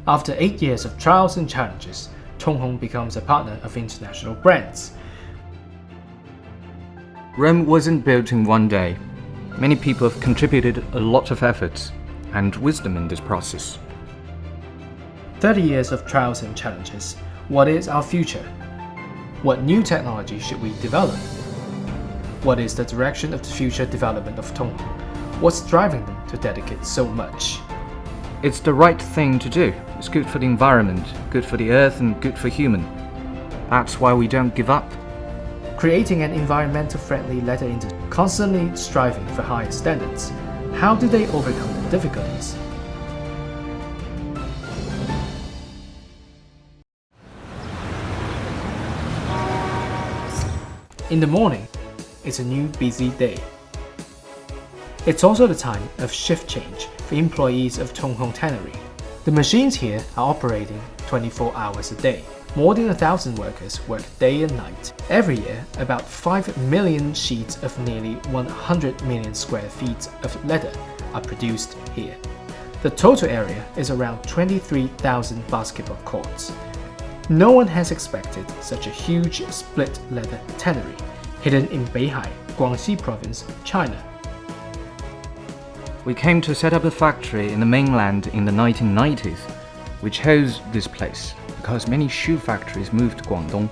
After 8 years of trials and challenges, TongHong becomes a partner of international brands. Rome wasn't built in one day. Many people have contributed a lot of efforts and wisdom in this process. 30 years of trials and challenges. What is our future? What new technology should we develop? What is the direction of the future development of TongHong? What's driving them to dedicate so much? It's the right thing to do. It's good for the environment, good for the earth, and good for human. That's why we don't give up. Creating an environmental friendly leather industry, constantly striving for higher standards. How do they overcome the difficulties? In the morning, it's a new busy day. It's also the time of shift change for employees of TongHong Tannery. The machines here are operating 24 hours a day. More than 1,000 workers work day and night. Every year, about 5 million sheets of nearly 100 million square feet of leather are produced here. The total area is around 23,000 basketball courts. No one has expected such a huge split leather tannery, hidden in Beihai, Guangxi Province, China. We came to set up a factory in the mainland in the 1990s. We chose this place because many shoe factories moved to Guangdong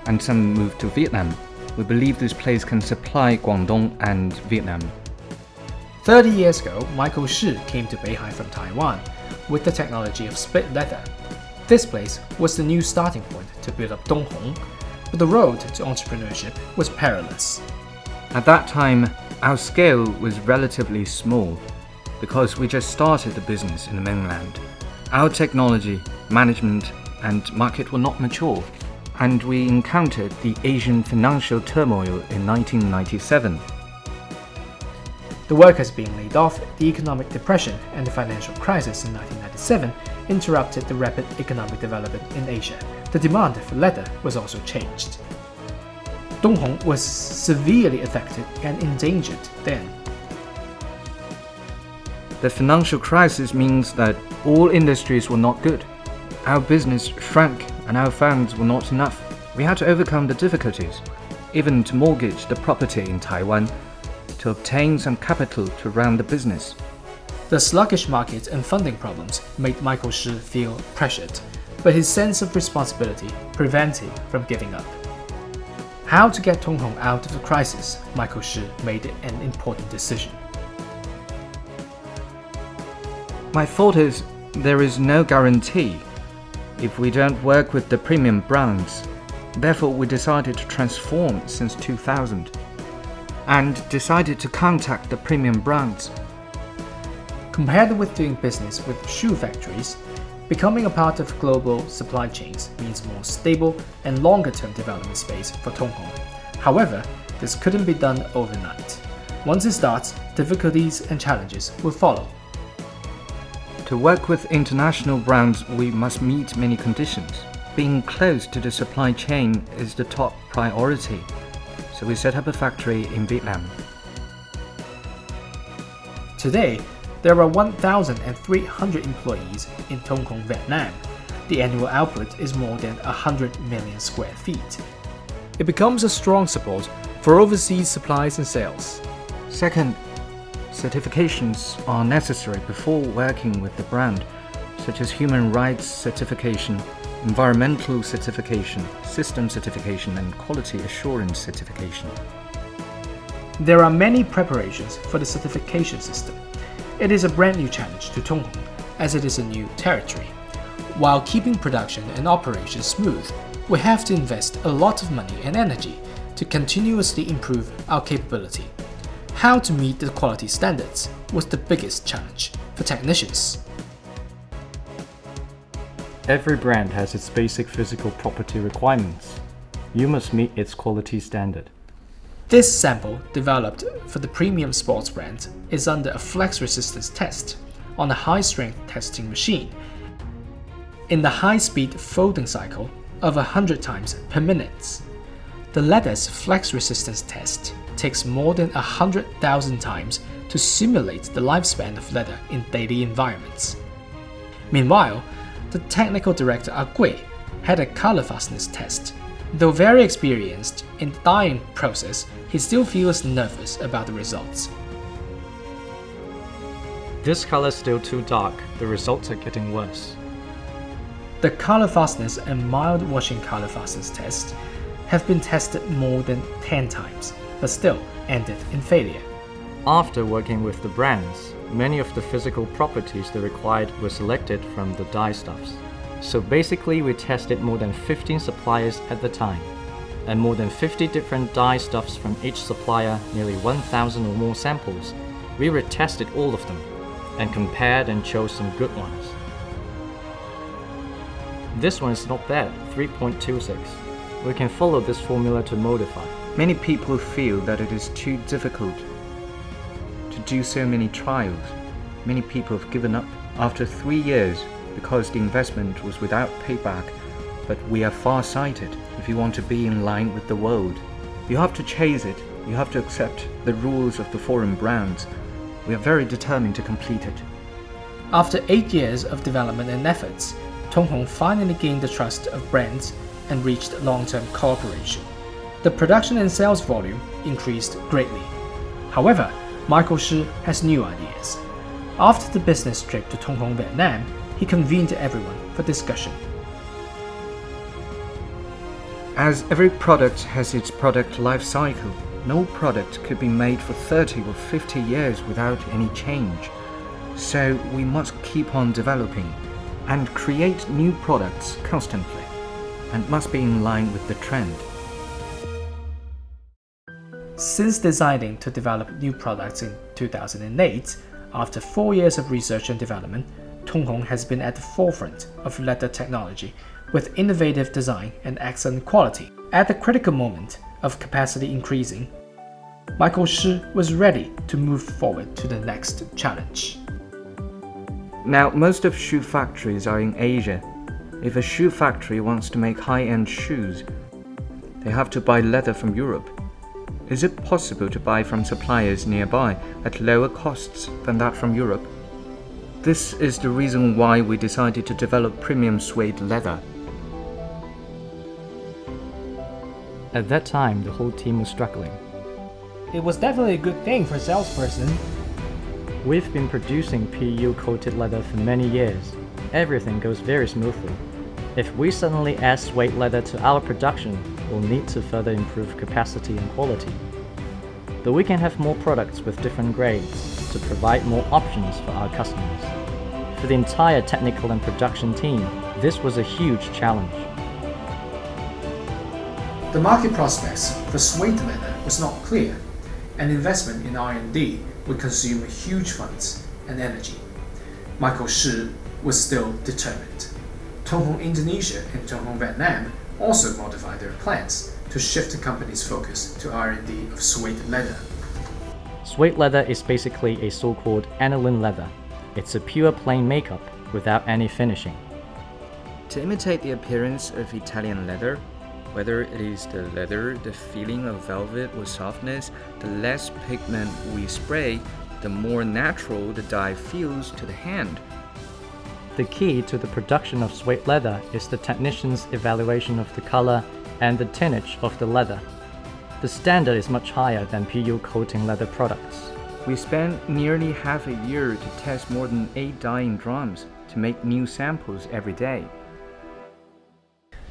and some moved to Vietnam. We believe this place can supply Guangdong and Vietnam. 30 years ago, Michael Shi came to Beihai from Taiwan with the technology of split leather. This place was the new starting point to build up TongHong, but the road to entrepreneurship was perilous. At that time, our scale was relatively small because we just started the business in the mainland. Our technology, management, and market were not mature, and we encountered the Asian financial turmoil in 1997. The workers being laid off, the economic depression, and the financial crisis in 1997 interrupted the rapid economic development in Asia. The demand for leather was also changed. TongHong was severely affected and endangered then. The financial crisis means that all industries were not good. Our business shrank and our funds were not enough. We had to overcome the difficulties, even to mortgage the property in Taiwan to obtain some capital to run the business. The sluggish market and funding problems made Michael Shi feel pressured, but his sense of responsibility prevented him from giving up. How to get TongHong out of the crisis, Michael Shi made an important decision. My thought is, there is no guarantee if we don't work with the premium brands. Therefore, we decided to transform since 2000 and decided to contact the premium brands. Compared with doing business with shoe factories, becoming a part of global supply chains means more stable and longer-term development space for TongHong. However, this couldn't be done overnight. Once it starts, difficulties and challenges will follow. To work with international brands, we must meet many conditions. Being close to the supply chain is the top priority, so we set up a factory in Vietnam. Today, there are 1,300 employees in TongHong, Vietnam. The annual output is more than 100 million square feet. It becomes a strong support for overseas supplies and sales. Second, certifications are necessary before working with the brand, such as human rights certification, environmental certification, system certification, and quality assurance certification. There are many preparations for the certification system. It is a brand new challenge to TongHong as it is a new territory. While keeping production and operations smooth, we have to invest a lot of money and energy to continuously improve our capability. How to meet the quality standards was the biggest challenge for technicians. Every brand has its basic physical property requirements. You must meet its quality standard. This sample, developed for the premium sports brand, is under a flex resistance test on a high-strength testing machine in the high-speed folding cycle of 100 times per minute. The leather's flex resistance test takes more than 100,000 times to simulate the lifespan of leather in daily environments. Meanwhile, the technical director Gui had a color fastness test. Though very experienced in the dyeing process, he still feels nervous about the results. This color is still too dark. The results are getting worse. The color fastness and mild washing color fastness tests have been tested more than 10 times, but still ended in failure. After working with the brands, many of the physical properties they required were selected from the dye stuffs. So basically we tested more than 15 suppliers at the time, and more than 50 different dye stuffs from each supplier, nearly 1,000 or more samples. We retested all of them, and compared and chose some good ones. This one is not bad, 3.26. We can follow this formula to modify. Many people feel that it is too difficult to do so many trials. Many people have given up after 3 years because the investment was without payback. But we are far-sighted if you want to be in line with the world. You have to chase it. You have to accept the rules of the foreign brands. We are very determined to complete it. After 8 years of development and efforts, TongHong finally gained the trust of brands and reached long-term cooperation. The production and sales volume increased greatly. However, Michael Shi has new ideas. After the business trip to TongHong, Vietnam, he convened everyone for discussion. As every product has its product life cycle, no product could be made for 30 or 50 years without any change. So we must keep on developing and create new products constantly, and must be in line with the trend. Since deciding to develop new products in 2008, after 4 years of research and development, TongHong has been at the forefront of leather technology with innovative design and excellent quality. At the critical moment of capacity increasing, Michael Shi was ready to move forward to the next challenge. Now, most of shoe factories are in Asia. If a shoe factory wants to make high-end shoes, they have to buy leather from Europe. Is it possible to buy from suppliers nearby at lower costs than that from Europe? This is the reason why we decided to develop premium suede leather. At that time, the whole team was struggling. It was definitely a good thing for a salesperson. We've been producing PU-coated leather for many years. Everything goes very smoothly. If we suddenly add suede leather to our production, we'll need to further improve capacity and quality. But we can have more products with different grades to provide more options for our customers. For the entire technical and production team, this was a huge challenge. The market prospects for suede leather was not clear, and investment in R&D would consume huge funds and energy. Michael Shi was still determined. TongHong Indonesia and TongHong Vietnam also modified their plans to shift the company's focus to R&D of suede leather. Suede leather is basically a so-called aniline leather. It's a pure plain makeup without any finishing. To imitate the appearance of Italian leather, whether it is the leather, the feeling of velvet or softness, the less pigment we spray, the more natural the dye feels to the hand. The key to the production of suede leather is the technician's evaluation of the color and the tannage of the leather. The standard is much higher than PU coating leather products. We spent nearly half a year to test more than 8 dyeing drums to make new samples every day.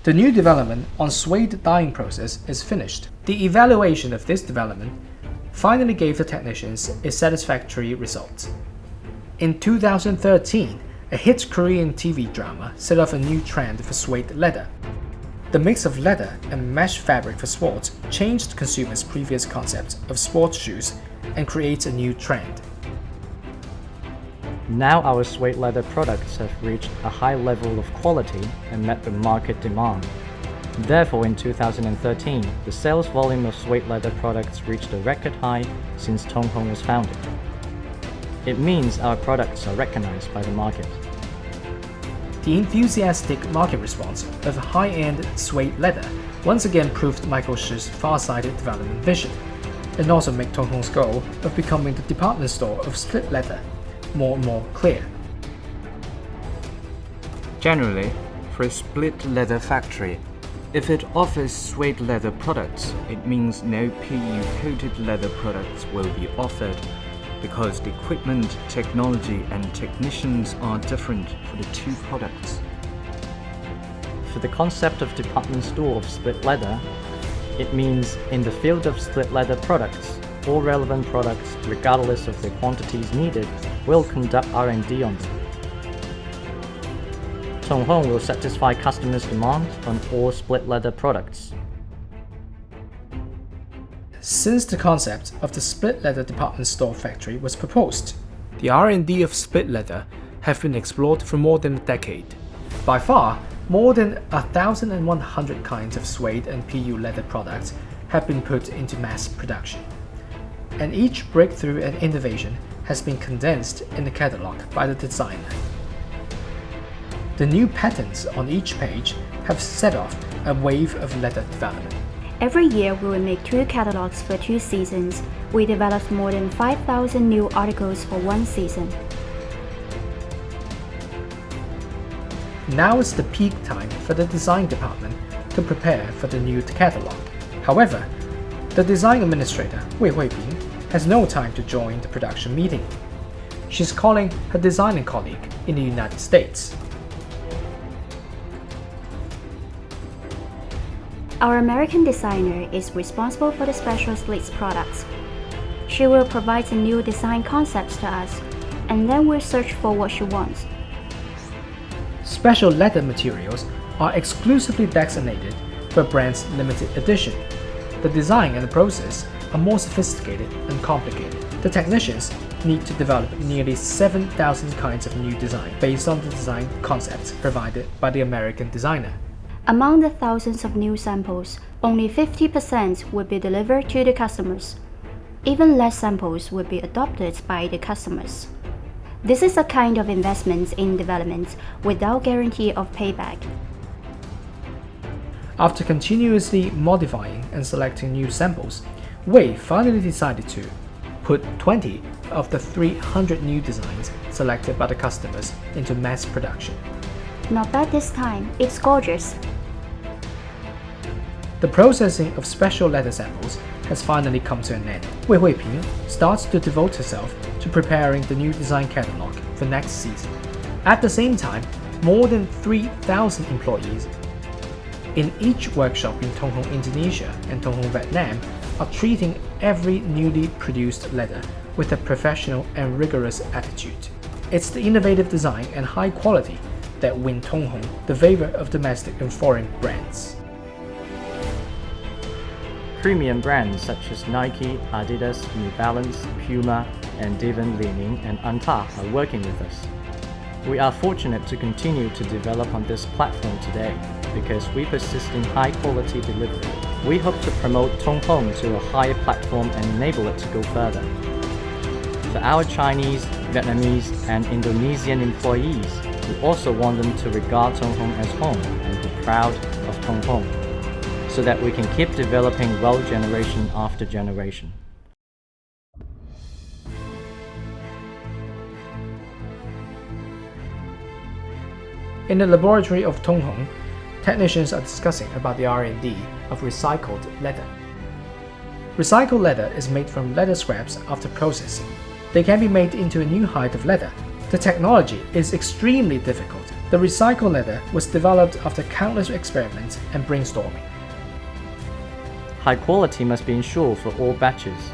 The new development on suede dyeing process is finished. The evaluation of this development finally gave the technicians a satisfactory result. In 2013, a hit Korean TV drama set off a new trend for suede leather. The mix of leather and mesh fabric for sports changed consumers' previous concept of sports shoes and creates a new trend. Now our suede leather products have reached a high level of quality and met the market demand. Therefore, in 2013, the sales volume of suede leather products reached a record high since TongHong was founded. It means our products are recognized by the market. The enthusiastic market response of high-end suede leather once again proved Michael Shi's far-sighted development vision, and also made TongHong's goal of becoming the department store of split leather more and more clear. Generally, for a split leather factory, if it offers suede leather products, it means no PU-coated leather products will be offered because the equipment, technology and technicians are different for the two products. For the concept of department store of split leather, it means in the field of split leather products, all relevant products, regardless of the quantities needed, will conduct R&D on them. TongHong will satisfy customers' demand on all split leather products. Since the concept of the split leather department store factory was proposed, the R&D of split leather have been explored for more than a decade. By far, more than 1,100 kinds of suede and PU leather products have been put into mass production. And each breakthrough and innovation has been condensed in the catalog by the designer. The new patterns on each page have set off a wave of leather development. Every year we will make 2 catalogs for 2 seasons. We developed more than 5,000 new articles for 1 season. Now is the peak time for the design department to prepare for the new catalog. However, the design administrator, Wei Huiping, has no time to join the production meeting. She's calling her designing colleague in the United States. Our American designer is responsible for the special slits products. She will provide the new design concepts to us, and then we'll search for what she wants. Special leather materials are exclusively designated for brand's limited edition. The design and the process are more sophisticated and complicated. The technicians need to develop nearly 7,000 kinds of new design based on the design concepts provided by the American designer. Among the thousands of new samples, only 50% will be delivered to the customers. Even less samples will be adopted by the customers. This is a kind of investment in development without guarantee of payback. After continuously modifying and selecting new samples, Wei finally decided to put 20 of the 300 new designs selected by the customers into mass production. Not bad this time, it's gorgeous. The processing of special leather samples has finally come to an end. Wei Huiping starts to devote herself to preparing the new design catalog for next season. At the same time, more than 3,000 employees in each workshop in TongHong Indonesia and TongHong Vietnam are treating every newly produced leather with a professional and rigorous attitude. It's the innovative design and high quality that win TongHong the favor of domestic and foreign brands. Premium brands such as Nike, Adidas, New Balance, Puma, and even Li-Ning and Anta are working with us. We are fortunate to continue to develop on this platform today because we persist in high-quality delivery. We hope to promote TongHong to a higher platform and enable it to go further. For our Chinese, Vietnamese, and Indonesian employees, we also want them to regard TongHong as home and be proud of TongHong, so that we can keep developing well generation after generation. In the laboratory of TongHong, technicians are discussing about the R&D of recycled leather. Recycled leather is made from leather scraps after processing. They can be made into a new height of leather. The technology is extremely difficult. The recycled leather was developed after countless experiments and brainstorming. High quality must be ensured for all batches.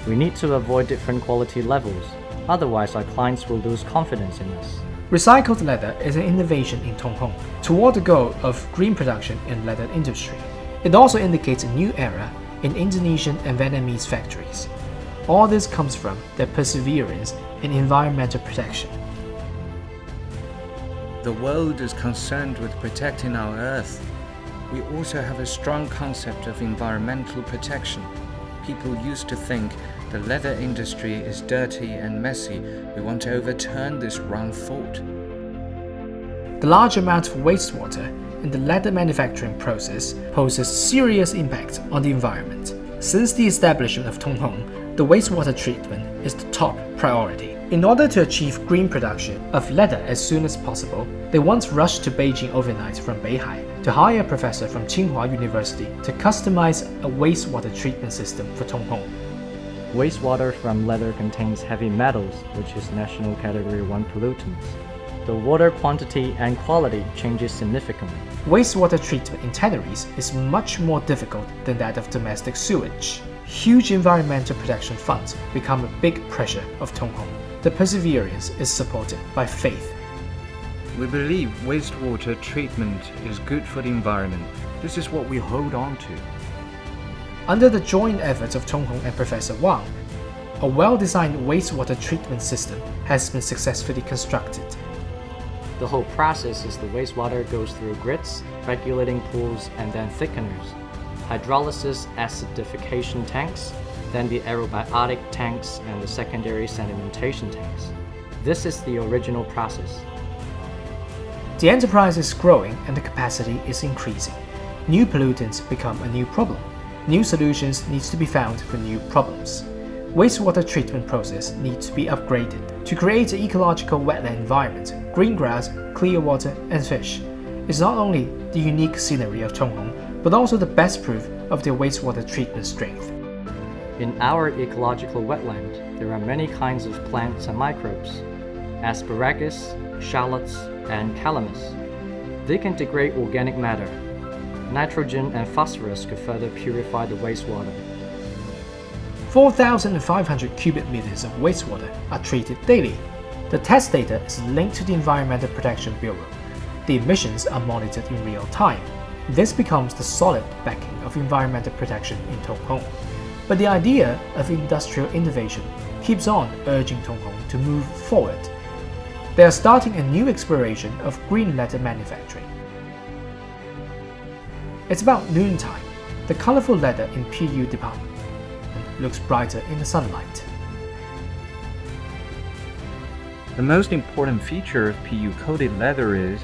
We need to avoid different quality levels, otherwise our clients will lose confidence in us. Recycled leather is an innovation in TongHong toward the goal of green production in leather industry. It also indicates a new era in Indonesian and Vietnamese factories. All this comes from their perseverance in environmental protection. The world is concerned with protecting our Earth. We also have a strong concept of environmental protection. People used to think the leather industry is dirty and messy. We want to overturn this wrong thought. The large amount of wastewater in the leather manufacturing process poses serious impact on the environment. Since the establishment of TongHong, the wastewater treatment is the top priority. In order to achieve green production of leather as soon as possible, they once rushed to Beijing overnight from Beihai to hire a professor from Tsinghua University to customize a wastewater treatment system for TongHong. Wastewater from leather contains heavy metals, which is national category 1 pollutants. The water quantity and quality changes significantly. Wastewater treatment in tanneries is much more difficult than that of domestic sewage. Huge environmental protection funds become a big pressure of TongHong. The perseverance is supported by faith. We believe wastewater treatment is good for the environment. This is what we hold on to. Under the joint efforts of TongHong and Professor Wang, a well-designed wastewater treatment system has been successfully constructed. The whole process is the wastewater goes through grits, regulating pools, and then thickeners, hydrolysis acidification tanks, then the aerobiotic tanks and the secondary sedimentation tanks. This is the original process. The enterprise is growing and the capacity is increasing. New pollutants become a new problem. New solutions need to be found for new problems. Wastewater treatment process needs to be upgraded to create an ecological wetland environment, green grass, clear water, and fish. It's not only the unique scenery of TongHong, but also the best proof of their wastewater treatment strength. In our ecological wetland, there are many kinds of plants and microbes, asparagus, shallots, and calamus. They can degrade organic matter. Nitrogen and phosphorus could further purify the wastewater. 4,500 cubic meters of wastewater are treated daily. The test data is linked to the Environmental Protection Bureau. The emissions are monitored in real time. This becomes the solid backing of environmental protection in TongHong. But the idea of industrial innovation keeps on urging TongHong to move forward. They are starting a new exploration of green leather manufacturing. It's about noontime. The colorful leather in PU department looks brighter in the sunlight. The most important feature of PU-coated leather is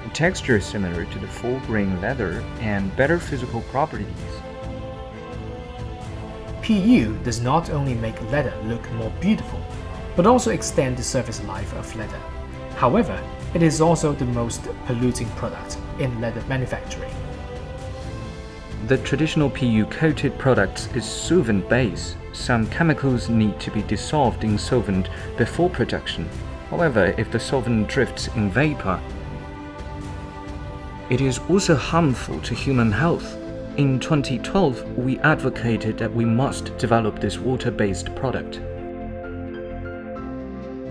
the texture is similar to the full-grain leather and better physical properties. PU does not only make leather look more beautiful, but also extend the service life of leather. However, it is also the most polluting product in leather manufacturing. The traditional PU-coated product is solvent-based. Some chemicals need to be dissolved in solvent before production. However, if the solvent drifts in vapor, it is also harmful to human health. In 2012, we advocated that we must develop this water-based product.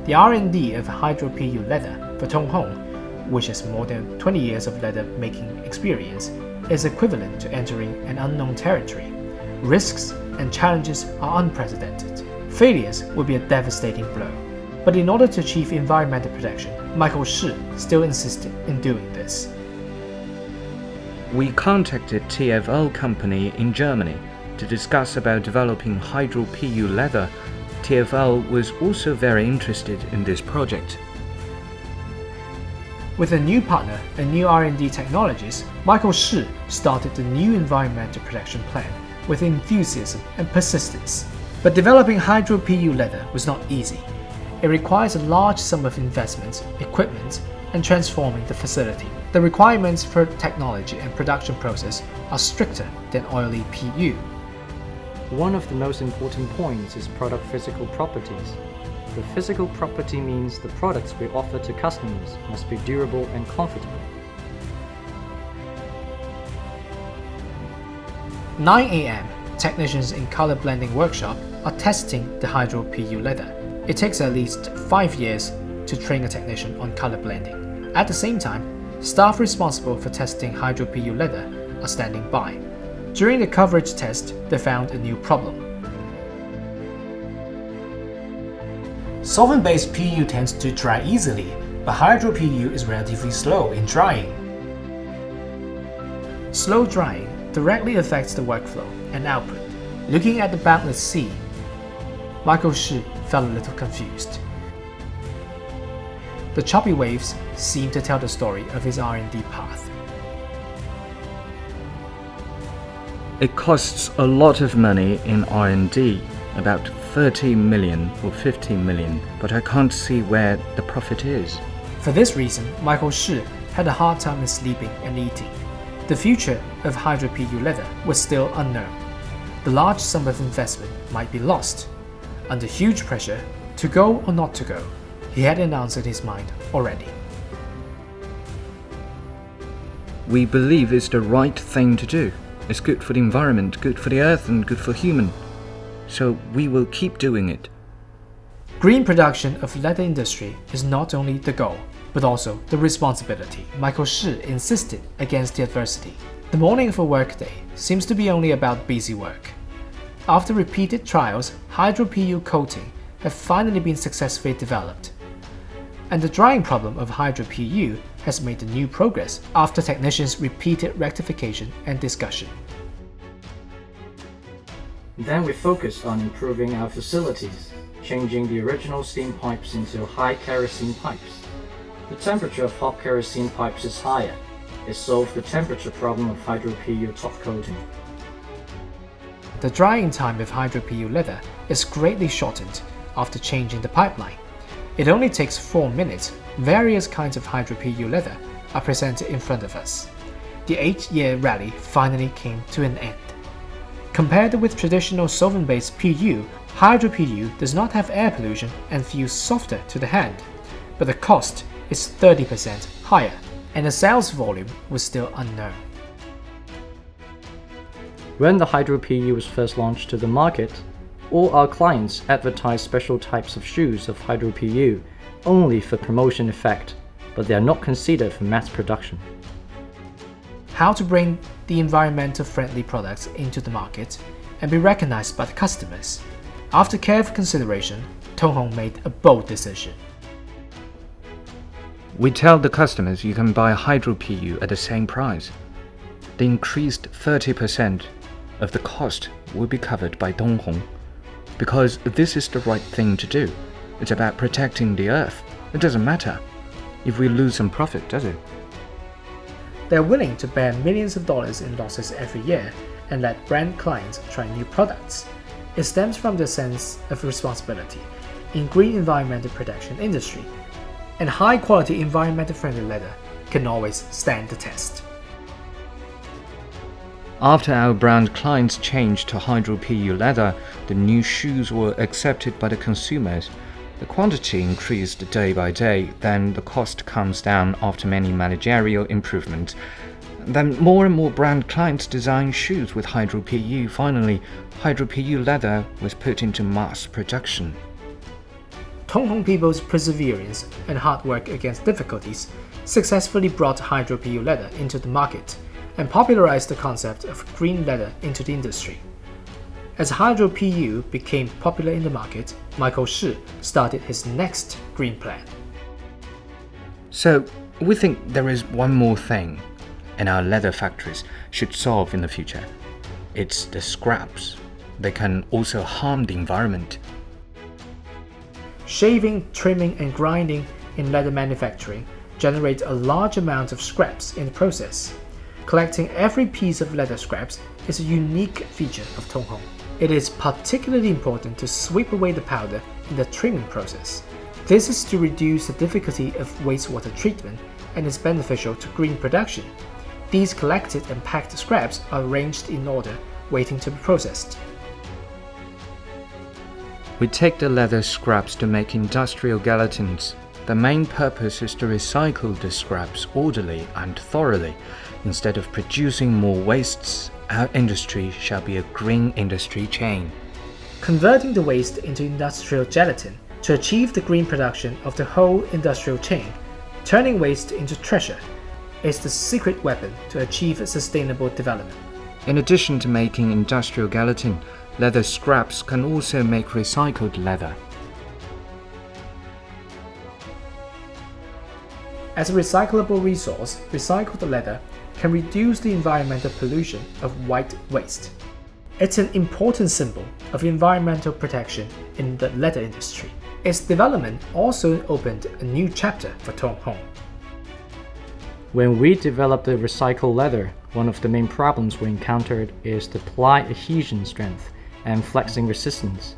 The R&D of Hydro PU leather for TongHong, which has more than 20 years of leather making experience, is equivalent to entering an unknown territory. Risks and challenges are unprecedented. Failures would be a devastating blow. But in order to achieve environmental protection, Michael Shi still insisted in doing this. We contacted TFL company in Germany to discuss about developing Hydro PU leather. TFL was also very interested in this project. With a new partner and new R&D technologies, Michael Shi started the new environmental protection plan with enthusiasm and persistence. But developing Hydro PU leather was not easy. It requires a large sum of investment, equipment, and transforming the facility. The requirements for technology and production process are stricter than oily PU. One of the most important points is product physical properties. The physical property means the products we offer to customers must be durable and comfortable. 9 a.m., technicians in color blending workshop are testing the Hydro PU leather. It takes at least 5 years to train a technician on color blending. At the same time, staff responsible for testing Hydro PU leather are standing by. During the coverage test, they found a new problem. Solvent-based PU tends to dry easily, but Hydro PU is relatively slow in drying. Slow drying directly affects the workflow and output. Looking at the boundless sea, Michael Shi felt a little confused. The choppy waves seem to tell the story of his R&D path. It costs a lot of money in R&D, about 30 million or 50 million, but I can't see where the profit is. For this reason, Michael Shi had a hard time in sleeping and eating. The future of Hydro PU leather was still unknown. The large sum of investment might be lost. Under huge pressure, to go or not to go, he had announced his mind already. We believe it's the right thing to do. It's good for the environment, good for the earth, and good for human. So we will keep doing it. Green production of leather industry is not only the goal, but also the responsibility. Michael Shi insisted against the adversity. The morning of a workday seems to be only about busy work. After repeated trials, Hydro PU coating have finally been successfully developed. And the drying problem of Hydro PU has made a new progress after technicians' repeated rectification and discussion. Then we focused on improving our facilities, changing the original steam pipes into high kerosene pipes. The temperature of hot kerosene pipes is higher. It solved the temperature problem of Hydro PU top coating. The drying time of Hydro PU leather is greatly shortened after changing the pipeline. It only takes 4 minutes. Various kinds of Hydro PU leather are presented in front of us. The 8-year rally finally came to an end. Compared with traditional solvent-based PU, Hydro PU does not have air pollution and feels softer to the hand, but the cost is 30% higher, and the sales volume was still unknown. When the Hydro PU was first launched to the market, all our clients advertised special types of shoes of Hydro PU only for promotion effect, but they are not considered for mass production. How to bring the environmental friendly products into the market and be recognized by the customers. After careful consideration, TongHong made a bold decision. We tell the customers you can buy Hydro PU at the same price. The increased 30% of the cost will be covered by TongHong, because this is the right thing to do. It's about protecting the earth. It doesn't matter if we lose some profit, does it? They're willing to bear millions of dollars in losses every year and let brand clients try new products. It stems from their sense of responsibility in green environmental protection industry, and high-quality environmental-friendly leather can always stand the test. After our brand clients changed to Hydro PU leather, the new shoes were accepted by the consumers. The quantity increased day by day, then the cost comes down after many managerial improvements. Then more and more brand clients design shoes with Hydro PU. Finally, Hydro PU leather was put into mass production. TongHong people's perseverance and hard work against difficulties successfully brought Hydro PU leather into the market and popularized the concept of green leather into the industry. As Hydro PU became popular in the market, Michael Shi started his next green plan. So, we think there is one more thing, and our leather factories should solve in the future. It's the scraps. They can also harm the environment. Shaving, trimming, and grinding in leather manufacturing generate a large amount of scraps in the process. Collecting every piece of leather scraps is a unique feature of TongHong. It is particularly important to sweep away the powder in the trimming process. This is to reduce the difficulty of wastewater treatment and is beneficial to green production. These collected and packed scraps are arranged in order, waiting to be processed. We take the leather scraps to make industrial gelatins. The main purpose is to recycle the scraps orderly and thoroughly. Instead of producing more wastes, our industry shall be a green industry chain. Converting the waste into industrial gelatin to achieve the green production of the whole industrial chain, turning waste into treasure, is the secret weapon to achieve sustainable development. In addition to making industrial gelatin, leather scraps can also make recycled leather. As a recyclable resource, recycled leather can reduce the environmental pollution of white waste. It's an important symbol of environmental protection in the leather industry. Its development also opened a new chapter for TongHong. When we developed the recycled leather, one of the main problems we encountered is the ply adhesion strength and flexing resistance.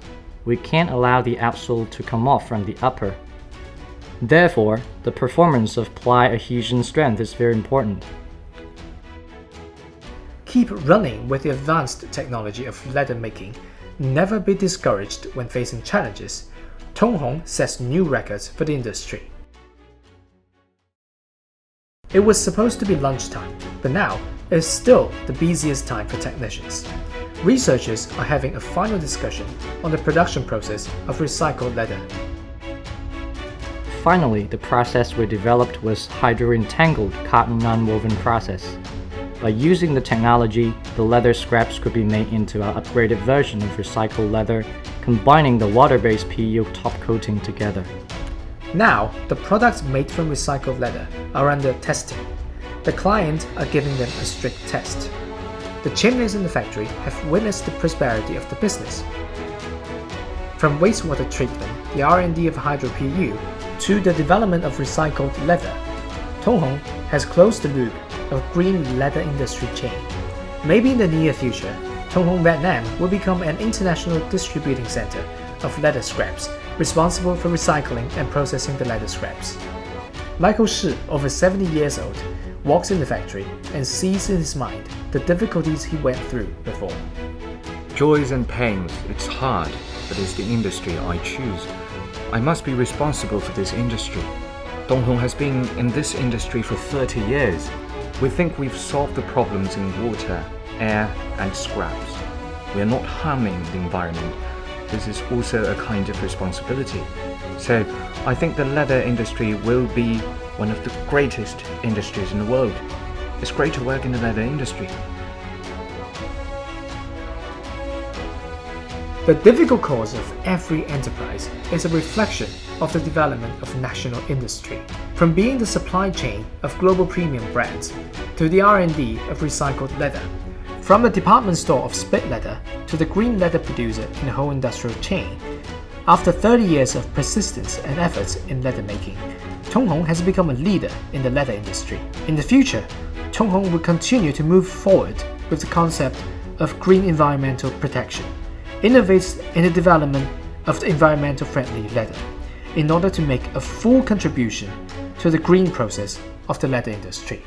we can't allow the outsole to come off from the upper. Therefore, the performance of ply adhesion strength is very important. Keep running with the advanced technology of leather making. Never be discouraged when facing challenges. TongHong sets new records for the industry. It was supposed to be lunchtime, but now it's still the busiest time for technicians. Researchers are having a final discussion on the production process of recycled leather. Finally, the process we developed was hydro-entangled cotton nonwoven process. By using the technology, the leather scraps could be made into an upgraded version of recycled leather, combining the water-based PU top coating together. Now, the products made from recycled leather are under testing. The clients are giving them a strict test. The chimneys in the factory have witnessed the prosperity of the business. From wastewater treatment, the R&D of hydro PU, to the development of recycled leather, TongHong has closed the loop of green leather industry chain. Maybe in the near future, TongHong Vietnam will become an international distributing center of leather scraps, responsible for recycling and processing the leather scraps. Michael Shi, over 70 years old, walks in the factory and sees in his mind the difficulties he went through before. Joys and pains, it's hard, but it's the industry I choose. I must be responsible for this industry. TongHong has been in this industry for 30 years. We think we've solved the problems in water, air, and scraps. We are not harming the environment. This is also a kind of responsibility. So I think the leather industry will be one of the greatest industries in the world. It's great to work in the leather industry. The difficult cause of every enterprise is a reflection of the development of national industry. From being the supply chain of global premium brands to the R&D of recycled leather, from the department store of split leather to the green leather producer in the whole industrial chain. After 30 years of persistence and efforts in leather making, TongHong has become a leader in the leather industry. In the future, TongHong will continue to move forward with the concept of green environmental protection, innovates in the development of the environmental friendly leather, in order to make a full contribution to the green process of the leather industry.